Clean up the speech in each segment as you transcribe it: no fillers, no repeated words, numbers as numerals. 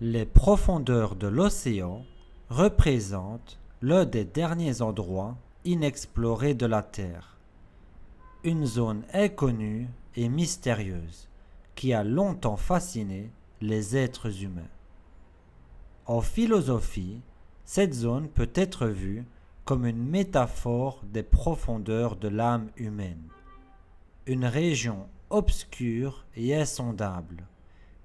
Les profondeurs de l'océan représentent l'un des derniers endroits inexplorés de la Terre, une zone inconnue et mystérieuse qui a longtemps fasciné les êtres humains. En philosophie, cette zone peut être vue comme une métaphore des profondeurs de l'âme humaine, une région obscure et insondable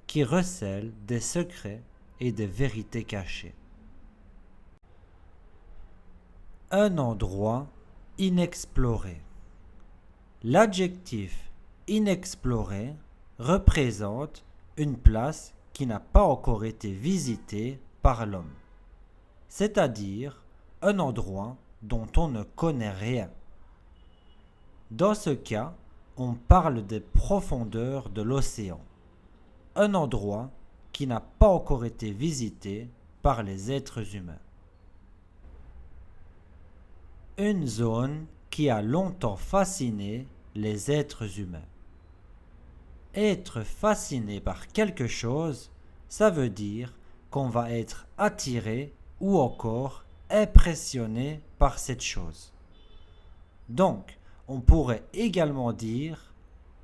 qui recèle des secrets et des vérités cachées. Un endroit inexploré. L'adjectif inexploré représente une place qui n'a pas encore été visitée par l'homme, c'est-à-dire un endroit dont on ne connaît rien. Dans ce cas, on parle des profondeurs de l'océan, un endroit qui n'a pas encore été visité par les êtres humains. Une zone qui a longtemps fasciné les êtres humains. Être fasciné par quelque chose, ça veut dire qu'on va être attiré ou encore impressionné par cette chose. Donc, on pourrait également dire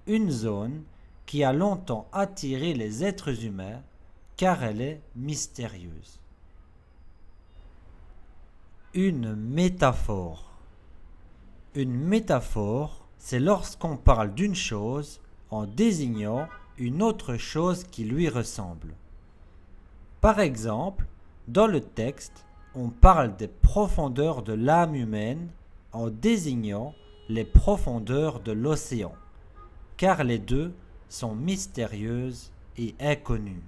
une zone qui a longtemps attiré les êtres humains car elle est mystérieuse. Une métaphore. Une métaphore, c'est lorsqu'on parle d'une chose en désignant une autre chose qui lui ressemble. Par exemple, dans le texte, on parle des profondeurs de l'âme humaine en désignant les profondeurs de l'océan, car les deux sont mystérieuses et inconnues.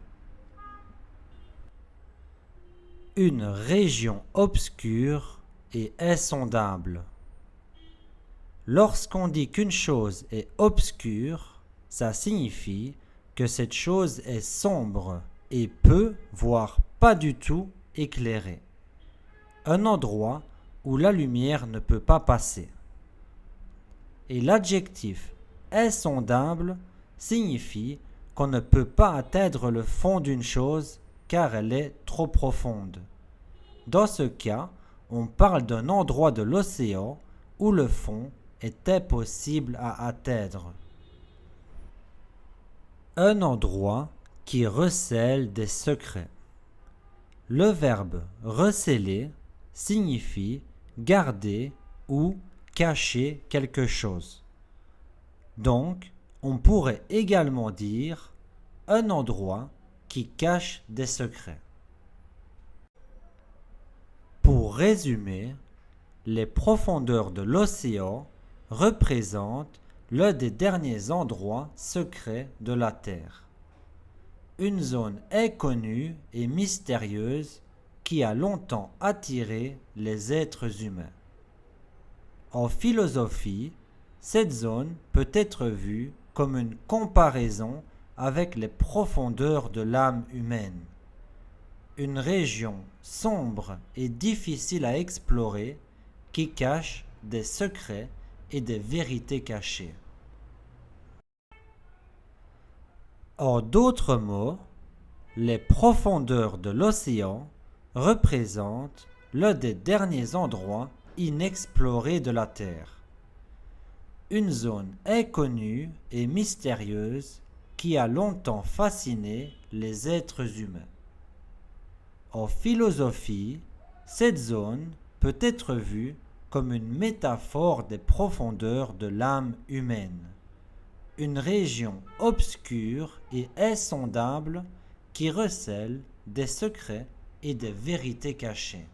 Une région obscure et insondable. Lorsqu'on dit qu'une chose est obscure, ça signifie que cette chose est sombre et peu, voire pas du tout, éclairée. Un endroit où la lumière ne peut pas passer. Et l'adjectif insondable signifie qu'on ne peut pas atteindre le fond d'une chose car elle est trop profonde. Dans ce cas, on parle d'un endroit de l'océan où le fond est impossible à atteindre. Un endroit qui recèle des secrets. Le verbe recéler signifie garder ou cacher quelque chose. Donc, on pourrait également dire un endroit qui cache des secrets. Pour résumer, les profondeurs de l'océan représentent l'un des derniers endroits secrets de la Terre. Une zone inconnue et mystérieuse qui a longtemps attiré les êtres humains. En philosophie, cette zone peut être vue comme une comparaison avec les profondeurs de l'âme humaine. Une région sombre et difficile à explorer qui cache des secrets et des vérités cachées. En d'autres mots, les profondeurs de l'océan représentent l'un des derniers endroits inexplorés de la Terre. Une zone inconnue et mystérieuse qui a longtemps fasciné les êtres humains. En philosophie, cette zone peut être vue comme une métaphore des profondeurs de l'âme humaine, une région obscure et insondable qui recèle des secrets et des vérités cachées.